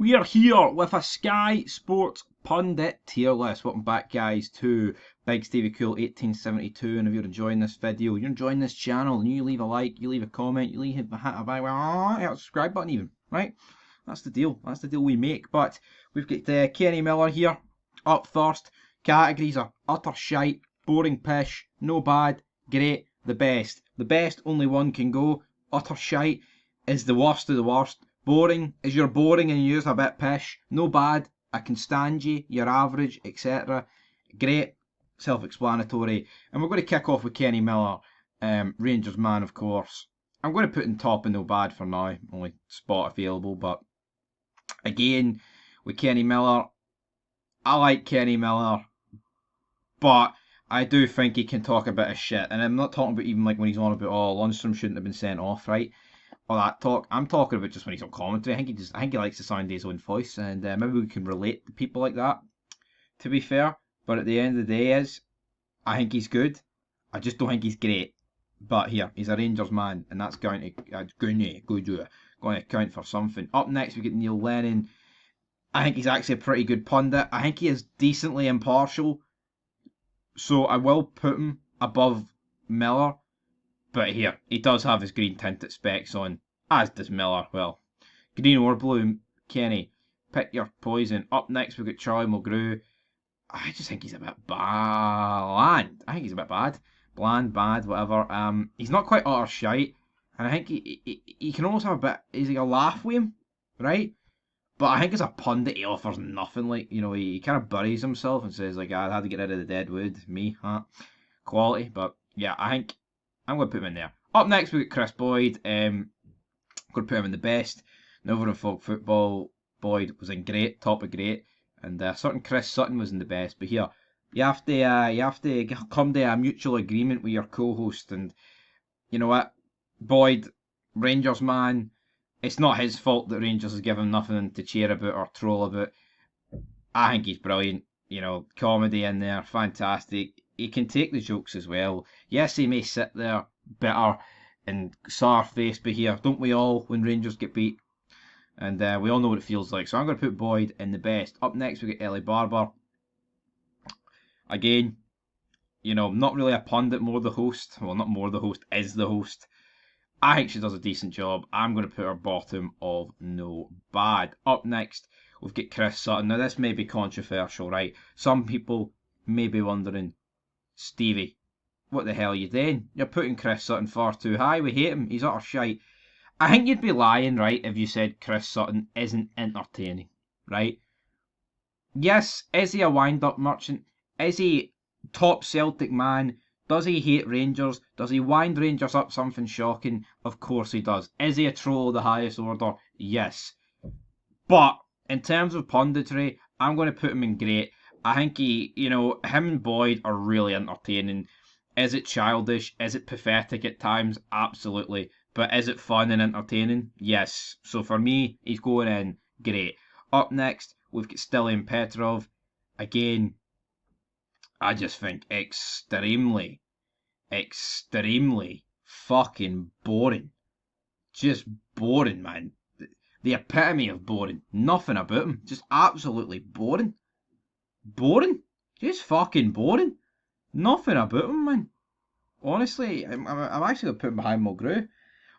We are here with a Sky Sports Pundit tier list. Welcome back, guys, to Big Stevie Cool 1872. And if you're enjoying this video, you're enjoying this channel, and you leave a like, you leave a comment, you leave a subscribe button even, right? That's the deal. That's the deal we make. But we've got Kenny Miller here up first. Categories are utter shite, boring pish, no bad, great, the best. The best, only one can go. Utter shite is the worst of the worst. Boring is you're boring and you're a bit pish. No bad, I can stand you, you're average, etc. Great, self-explanatory. And we're going to kick off with Kenny Miller, Rangers man, of course. I'm going to put in top and no bad for now, only spot available. But again, with Kenny Miller, I like Kenny Miller, but I do think he can talk a bit of shit. And I'm not talking about even like when he's on about, oh, Lundstrom shouldn't have been sent off, right? All that talk. I'm talking about just when he's on commentary. I think he likes to sound his own voice, and maybe we can relate to people like that, to be fair. But at the end of the day, I think he's good. I just don't think he's great. But here, he's a Rangers man, and that's going to count for something. Up next, we get Neil Lennon. I think he's actually a pretty good pundit. I think he is decently impartial, so I will put him above Miller. But here, he does have his green tinted specs on, as does Miller. Well, green or blue, Kenny, pick your poison. Up next, we've got Charlie Mulgrew. I just think he's a bit bland. I think he's a bit bad. Bland, bad, whatever. He's not quite utter shite. And I think he can almost have a bit, is he a laugh with him, right? But I think as a pundit, he offers nothing. Like, you know, he kind of buries himself and says, like, I had to get rid of the dead wood. Me, huh? Quality. But yeah, I think I'm going to put him in there. Up next, we got Chris Boyd. I'm going to put him in the best. Never in folk football. Boyd was in great, top of great. And Chris Sutton was in the best. But here, you have to come to a mutual agreement with your co-host. And you know what? Boyd, Rangers man, it's not his fault that Rangers has given him nothing to cheer about or troll about. I think he's brilliant. You know, comedy in there, fantastic. He can take the jokes as well. Yes, he may sit there bitter and sour-faced, but here, don't we all, when Rangers get beat? And we all know what it feels like. So I'm going to put Boyd in the best. Up next, we get Ellie Barber. Again, you know, not really a pundit, more the host. Well, not more the host, is the host. I think she does a decent job. I'm going to put her bottom of no bad. Up next, we've got Chris Sutton. Now, this may be controversial, right? Some people may be wondering, Stevie, what the hell are you doing? You're putting Chris Sutton far too high. We hate him. He's utter shite. I think you'd be lying, right, if you said Chris Sutton isn't entertaining, right? Yes, is he a wind-up merchant? Is he top Celtic man? Does he hate Rangers? Does he wind Rangers up something shocking? Of course he does. Is he a troll of the highest order? Yes. But in terms of punditry, I'm going to put him in great. I think him and Boyd are really entertaining. Is it childish? Is it pathetic at times? Absolutely. But is it fun and entertaining? Yes. So for me, he's going in great. Up next, we've got Stiliyan Petrov. Again, I just think extremely fucking boring. Just boring, man. The epitome of boring. Nothing about him. Just absolutely boring. Boring. Just fucking boring. Nothing about him, man. Honestly, I'm actually going to put him behind Mulgrew.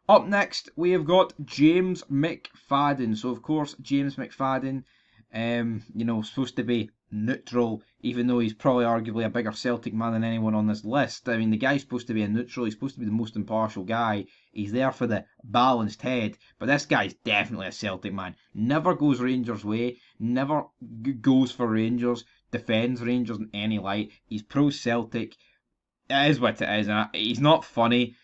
Up next, we have got James McFadden. So, of course, James McFadden, supposed to be neutral, even though he's probably arguably a bigger Celtic man than anyone on this list. I mean, the guy's supposed to be a neutral. He's supposed to be the most impartial guy. He's there for the balanced head. But this guy's definitely a Celtic man. Never goes Rangers' way. Never goes for Rangers. Defends Rangers in any light. He's pro-Celtic. It is what it is. And he's not funny.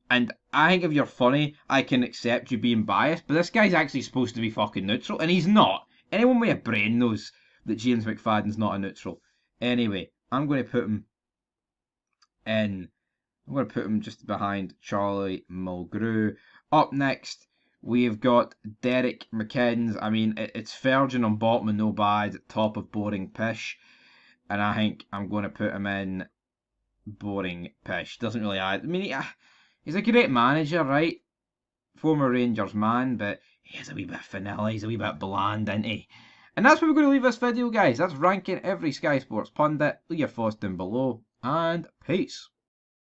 And I think if you're funny, I can accept you being biased. But this guy's actually supposed to be fucking neutral. And he's not. Anyone with a brain knows that James McFadden's not a neutral. Anyway, I'm going to put him just behind Charlie Mulgrew. Up next, we've got Derek McInnes. I mean, it's Virgin on bottom and no bad, top of boring pish. And I think I'm going to put him in boring pish. Doesn't really add. I mean, he's a great manager, right? Former Rangers man, but He's a wee bit vanilla, he's a wee bit bland, isn't he? And that's where we're going to leave this video, guys. That's ranking every Sky Sports pundit. Leave your thoughts down below, and peace.